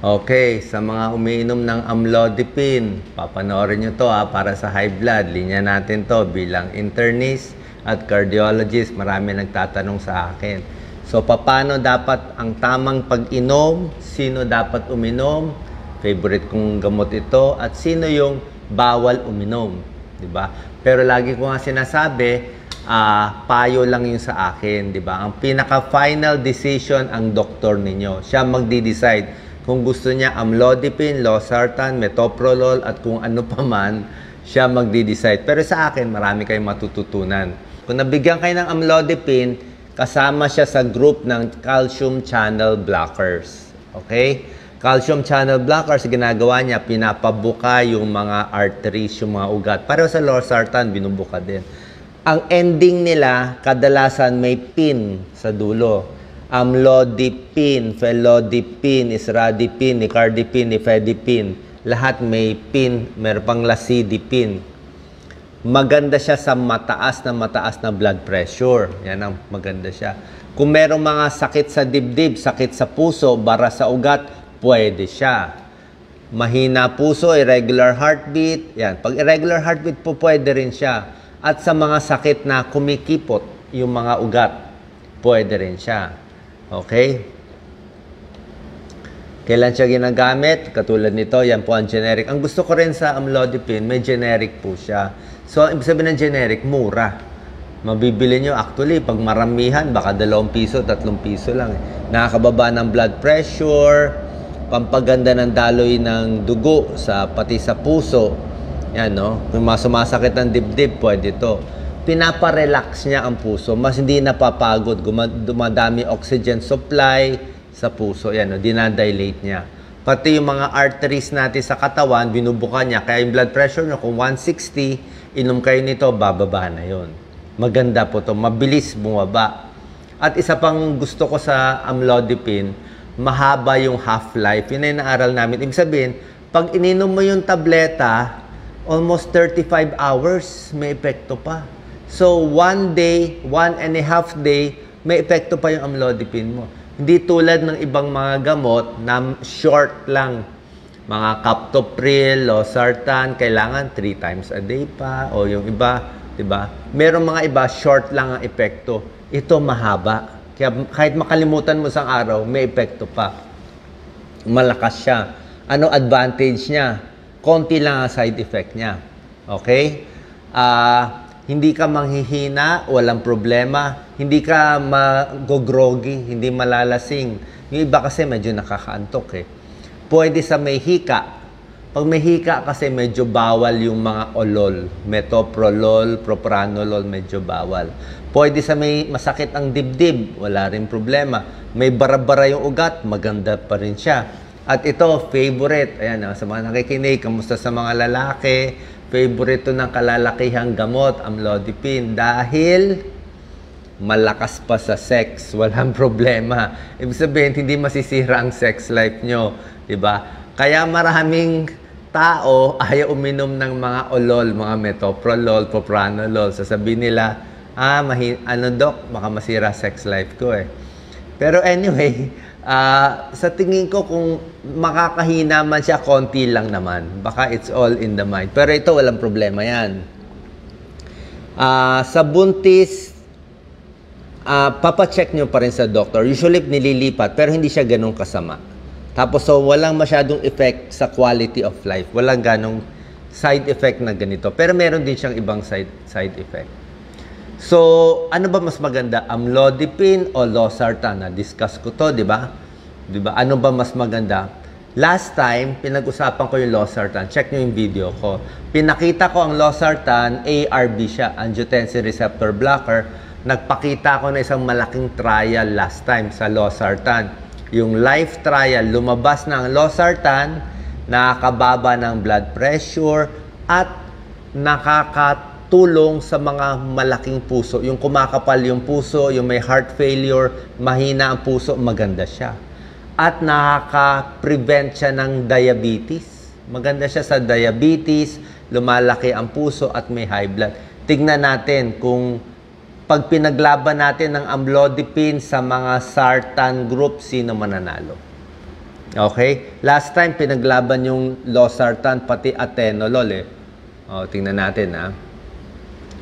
Okay, sa mga umiinom ng amlodipine, papanoorin nyo to para sa high blood. Linya natin to bilang internist at cardiologist. Marami nagtatanong sa akin. So, paano dapat ang tamang pag-inom? Sino dapat uminom? Favorite kong gamot ito. At sino yung bawal uminom? Diba? Pero lagi ko nga sinasabi, payo lang yung sa akin. Diba? Ang pinaka-final decision ang doktor ninyo. Siya magdi-decide. Kung gusto niya amlodipine, losartan, metoprolol, at kung ano pa man, siya magdi-decide. Pero sa akin, marami kayong matututunan. Kung nabigyan kayo ng amlodipine, kasama siya sa group ng calcium channel blockers. Okay? Calcium channel blockers, ginagawa niya, pinapabuka yung mga arteries, yung mga ugat. Pareho sa losartan, binubuka din. Ang ending nila, kadalasan may pin sa dulo. Amlodipine, felodipine, isradipine, nicardipine, nifedipine. Lahat may pin, meron pang lasidipine. Maganda siya sa mataas na blood pressure. Yan ang maganda siya. Kung merong mga sakit sa dibdib, sakit sa puso, bara sa ugat, pwede siya. Mahina puso, irregular heartbeat. Yan. Pag irregular heartbeat po, pwede rin siya. At sa mga sakit na kumikipot, yung mga ugat, pwede rin siya. Okay? Kailan siya ginagamit? Katulad nito, yan po ang generic. Ang gusto ko rin sa amlodipine, may generic po siya. So, ibig sabihin ng generic, mura. Mabibili nyo, actually, pag maramihan, baka 2 piso, 3 piso lang. Nakakababa ng blood pressure, pampaganda ng daloy ng dugo, pati sa puso. Yan, no? Kung sumasakit ng dibdib, pwede ito. Pinaparelax niya ang puso, mas hindi napapagod, dumadami oxygen supply sa puso, yan, no? Dinadilate niya. Pati yung mga arteries natin sa katawan, binubuka niya, kaya yung blood pressure nyo, kung 160, inom kayo nito, bababa na yon. Maganda po to, mabilis bumaba. At isa pang gusto ko sa amlodipine, mahaba yung half-life, yun ay naaral namin. Ibig sabihin, pag ininom mo yung tableta, almost 35 hours, may epekto pa. So, 1 day, 1.5 day, may epekto pa yung amlodipine mo. Hindi tulad ng ibang mga gamot na short lang. Mga captopril, losartan, kailangan 3 times a day pa. O yung iba, diba? Merong mga iba, short lang ang epekto. Ito mahaba. Kaya kahit makalimutan mo sa araw, may epekto pa. Malakas siya. Ano advantage niya? Konti lang ang side effect niya. Okay? Hindi ka manghihina, walang problema. Hindi ka magogroggy, hindi malalasing. Yung iba kasi medyo nakakaantok eh. Pwede sa may hika. Pag may hika kasi medyo bawal yung mga olol. Metoprolol, propranolol, medyo bawal. Pwede sa may masakit ang dibdib, wala rin problema. May bara-bara yung ugat, maganda pa rin siya. At ito, favorite. Ayan, sa mga nakikinig, kamusta sa mga lalaki? Favorite to ng kalalakihang gamot, amlodipine. Dahil malakas pa sa sex, walang problema. Ibig sabihin, hindi masisira ang sex life nyo. Diba? Kaya maraming tao ayaw uminom ng mga olol, mga metoprolol, propranolol. Sasabihin nila, ano dok, baka masira sex life ko eh. Pero anyway, sa tingin ko kung makakahina man siya, konti lang naman. Baka it's all in the mind. Pero ito, walang problema yan. Sa buntis, papacheck nyo pa rin sa doctor. Usually, nililipat, pero hindi siya ganun kasama. Tapos, so, walang masyadong effect sa quality of life. Walang ganong side effect na ganito. Pero meron din siyang ibang side effect. So, ano ba mas maganda? Amlodipine o losartan? Na-discuss ko to, di ba? Di ba? Ano ba mas maganda? Last time, pinag-usapan ko yung losartan. Check nyo yung video ko. Pinakita ko ang losartan, ARB siya, angiotensin receptor blocker. Nagpakita ko na isang malaking trial last time sa losartan. Yung life trial, lumabas na ang losartan, nakakababa ng blood pressure, at nakakatulong sa mga malaking puso. Yung kumakapal yung puso, yung may heart failure, mahina ang puso, maganda siya. At nakaka-prevent siya ng diabetes. Maganda siya sa diabetes, lumalaki ang puso at may high blood. Tignan natin kung pag pinaglaban natin ng amlodipine sa mga sartan group, sino mananalo. Okay? Last time, pinaglaban yung losartan, pati atenolol eh. O, tingnan natin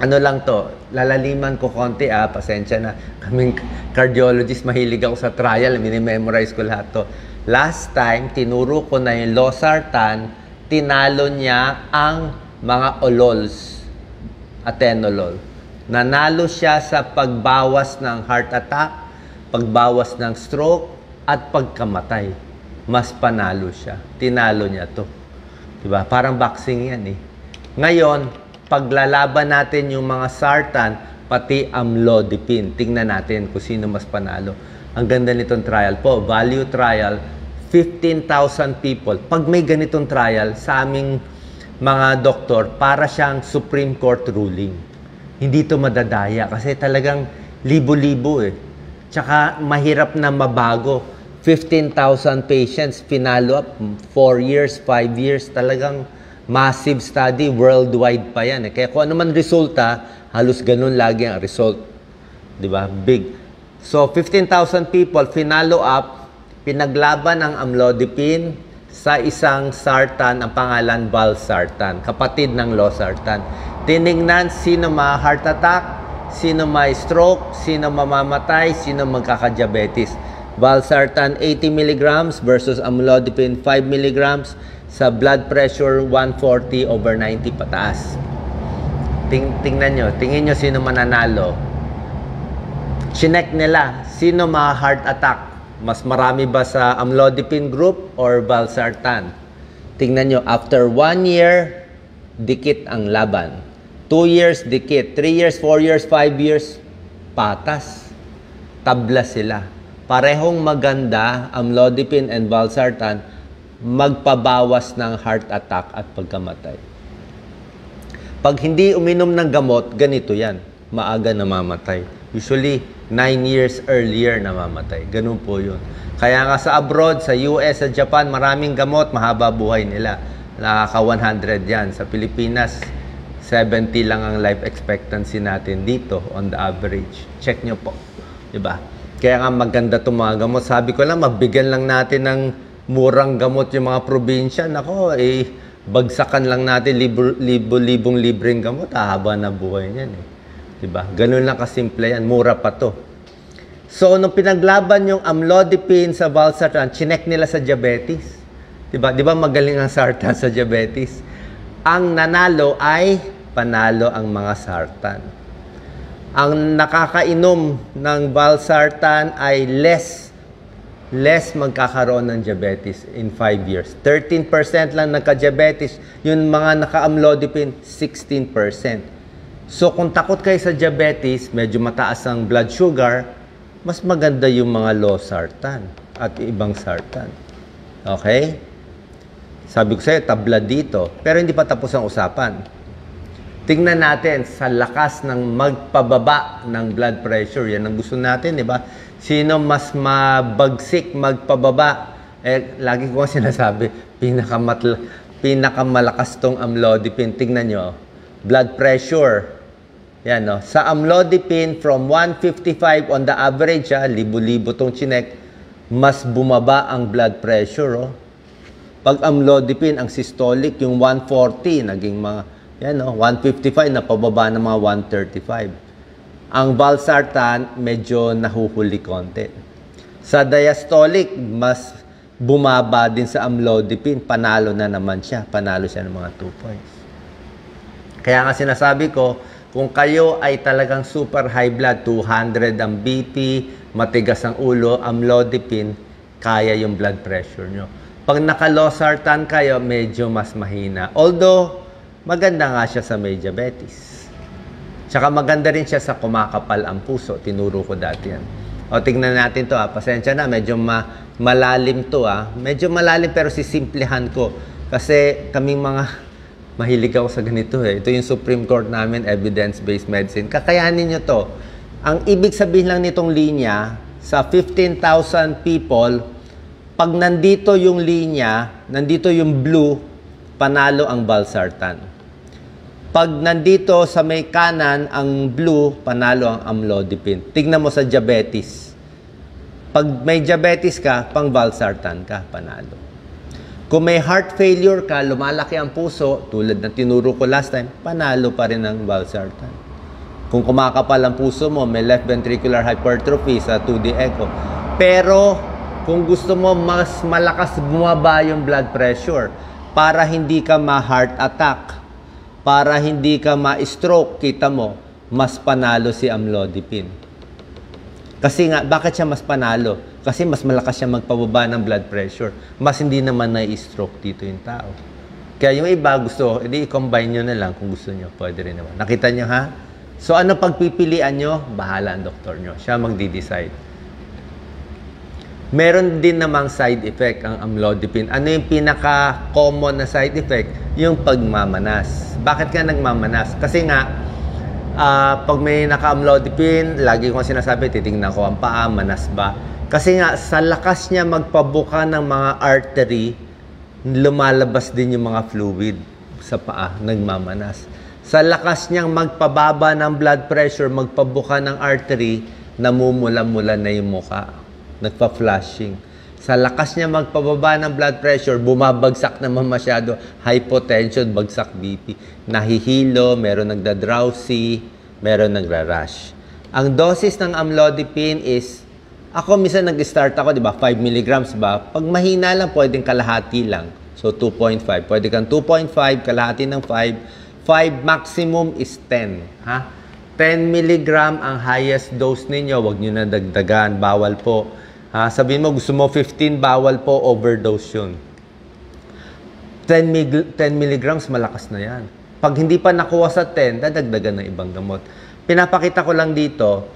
Ano lang to, lalaliman ko konti pasensya na. Kaming cardiologist, mahilig ako sa trial, minimemorize ko lahat to. Last time, tinuro ko na yung losartan, tinalo niya ang mga olols, atenolol. Nanalo siya sa pagbawas ng heart attack, pagbawas ng stroke, at pagkamatay. Mas panalo siya. Tinalo niya to. Diba? Parang boxing yan eh. Ngayon, paglalaban natin yung mga sartan, pati amlodipine. Tingnan natin kung sino mas panalo. Ang ganda nitong trial po. Value trial, 15,000 people. Pag may ganitong trial, sa aming mga doktor, para siyang Supreme Court ruling. Hindi to madadaya kasi talagang libo-libo eh. Tsaka mahirap na mabago. 15,000 patients, pinalo up, 4 years, 5 years, talagang massive study, worldwide pa yan. Kaya kung ano man resulta, halos ganun lagi ang result. Diba? Big. So, 15,000 people, finalo up, pinaglaban ang amlodipine sa isang sartan, ang pangalan valsartan, kapatid ng losartan. Tinignan sino ma-heart attack, sino may stroke, sino mamamatay, sino magkaka-diabetes. Valsartan 80 mg versus amlodipine 5 mg. Sa blood pressure, 140/90 pataas. Tingnan nyo. Tingin nyo sino mananalo. Chinek nila. Sino ma-heart attack? Mas marami ba sa amlodipine group or valsartan? Tingnan nyo. After 1 year, dikit ang laban. 2 years, dikit. 3 years, 4 years, 5 years, patas. Tabla sila. Parehong maganda, amlodipine and valsartan, magpabawas ng heart attack at pagkamatay. Pag hindi uminom ng gamot, ganito yan. Maaga namamatay. Usually, 9 years earlier namamatay. Ganun po yun. Kaya nga sa abroad, sa US, sa Japan, maraming gamot, mahaba buhay nila. Nakaka-100 yan. Sa Pilipinas, 70 lang ang life expectancy natin dito on the average. Check nyo po. Diba? Kaya nga maganda itong mga gamot. Sabi ko lang, magbigyan lang natin ng murang gamot yung mga probinsya. Nako, bagsakan lang natin libong libreng gamot. Haba na buhay niyan eh. Diba? Ganun lang kasimple yan. Mura pa to. So, nung pinaglaban yung amlodipine sa valsartan, chinek nila sa diabetes. Diba? Diba magaling ang sartan sa diabetes? Ang nanalo ay panalo ang mga sartan. Ang nakakainom ng valsartan ay less magkakaroon ng diabetes in 5 years. 13% lang nagka-diabetes. Yung mga naka-amlodipine, 16%. So, kung takot kayo sa diabetes, medyo mataas ang blood sugar, mas maganda yung mga losartan at ibang sartan. Okay? Sabi ko sa'yo, tabla dito. Pero hindi pa tapos ang usapan. Tingnan natin sa lakas ng magpababa ng blood pressure. Yan ang gusto natin, di ba? Sino mas mabagsik, magpababa? Lagi ko sinasabi, pinakamalakas tong amlodipine. Tingnan nyo, blood pressure. Yan, no? Sa amlodipine, from 155 on the average, libo-libo tong chinek, mas bumaba ang blood pressure. Oh. Pag amlodipine, ang systolic, yung 140, naging mga, yan, no? 155, napababa ng mga 135. Ang valsartan, medyo nahuhuli konti. Sa diastolic, mas bumaba din sa amlodipine. Panalo na naman siya. Panalo siya ng mga 2 points. Kaya nga sinasabi ko, kung kayo ay talagang super high blood, 200 ang BP, matigas ang ulo, amlodipine, kaya yung blood pressure nyo. Pag naka-losartan kayo, medyo mas mahina. Although, maganda nga siya sa may diabetes. Tsaka maganda rin siya sa kumakapal ang puso. Tinuro ko dati yan. O, tingnan natin to Pasensya na, medyo malalim to Medyo malalim pero sisimplihan ko. Kasi kaming mga mahilig ako sa ganito Ito yung Supreme Court namin, evidence-based medicine. Kakayanin nyo to. Ang ibig sabihin lang nitong linya, sa 15,000 people, pag nandito yung linya, nandito yung blue, panalo ang valsartan. Pag nandito sa may kanan, ang blue, panalo ang amlodipine. Tignan mo sa diabetes. Pag may diabetes ka, pang valsartan ka, panalo. Kung may heart failure ka, lumalaki ang puso, tulad ng tinuro ko last time, panalo pa rin ang valsartan. Kung kumakapal ang puso mo, may left ventricular hypertrophy sa 2D echo. Pero kung gusto mo mas malakas bumaba yung blood pressure para hindi ka ma-heart attack, para hindi ka ma-stroke, kita mo, mas panalo si amlodipine. Kasi nga, bakit siya mas panalo? Kasi mas malakas siya magpababa ng blood pressure. Mas hindi naman na-stroke dito yung tao. Kaya yung iba gusto, edi i-combine nyo na lang kung gusto nyo. Pwede rin naman. Nakita nyo ha? So ano pagpipilian nyo? Bahala ang doktor nyo. Siya magdi-decide. Meron din namang side effect ang amlodipine. Ano yung pinaka-common na side effect? Yung pagmamanas. Bakit ka nagmamanas? Kasi nga, pag may naka-amlodipine, lagi ko sinasabi, titingnan ko ang paa, manas ba? Kasi nga, sa lakas niya magpabuka ng mga artery, lumalabas din yung mga fluid sa paa, nagmamanas. Sa lakas niyang magpababa ng blood pressure, magpabuka ng artery, namumula-mula na yung muka. Nagpa-flashing. Sa lakas niya magpababa ng blood pressure, bumabagsak naman masyado, hypotension, bagsak BP, nahihilo, meron nagda-drowsy, meron nagra-rash. Ang dosis ng amlodipine is, ako minsan nag-start ako, di ba, 5 mg ba? Pag mahina lang, pwedeng kalahati lang. So, 2.5. Pwede kang 2.5, kalahati ng 5. 5 maximum is 10. Ha? 10 mg ang highest dose ninyo. Huwag nyo na dagdagan. Bawal po. Ha? Sabihin mo, gusto mo 15, bawal po. Overdose yun. 10 mg, malakas na yan. Pag hindi pa nakuha sa 10, dadagdagan ng ibang gamot. Pinapakita ko lang dito,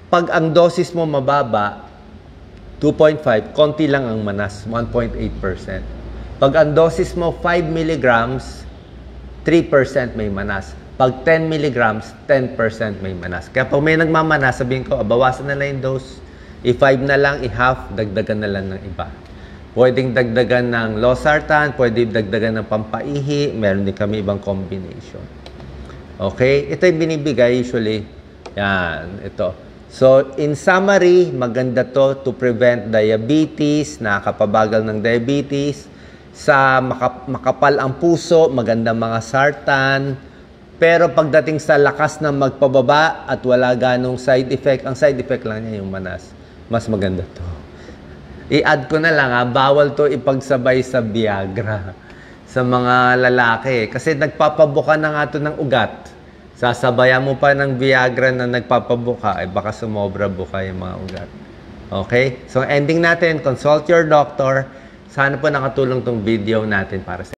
pag ang dosis mo mababa, 2.5, konti lang ang manas, 1.8%. Pag ang dosis mo 5 mg, 3% may manas. Pag 10 mg, 10% may manas. Kaya pag may nagmamanas, sabihin ko, bawasan na lang yung dose. I-5 na lang, i-half, dagdagan na lang ng iba. Pwedeng dagdagan ng losartan, pwedeng dagdagan ng pampaihi, meron din kami ibang combination. Okay? Ito yung binibigay usually. Yan, ito. So, in summary, maganda to prevent diabetes, nakakapabagal ng diabetes. Sa makapal ang puso, maganda mga sartan. Pero pagdating sa lakas ng magpababa at wala ganong side effect, ang side effect lang niya yung manas. Mas maganda to. I-add ko na lang bawal to ipagsabay sa Viagra sa mga lalaki. Kasi nagpapabuka na nga to ng ugat. Sasabayan mo pa ng Viagra na nagpapabuka, baka sumobra buka yung mga ugat. Okay? So ending natin, consult your doctor. Sana po nakatulong tong video natin para sa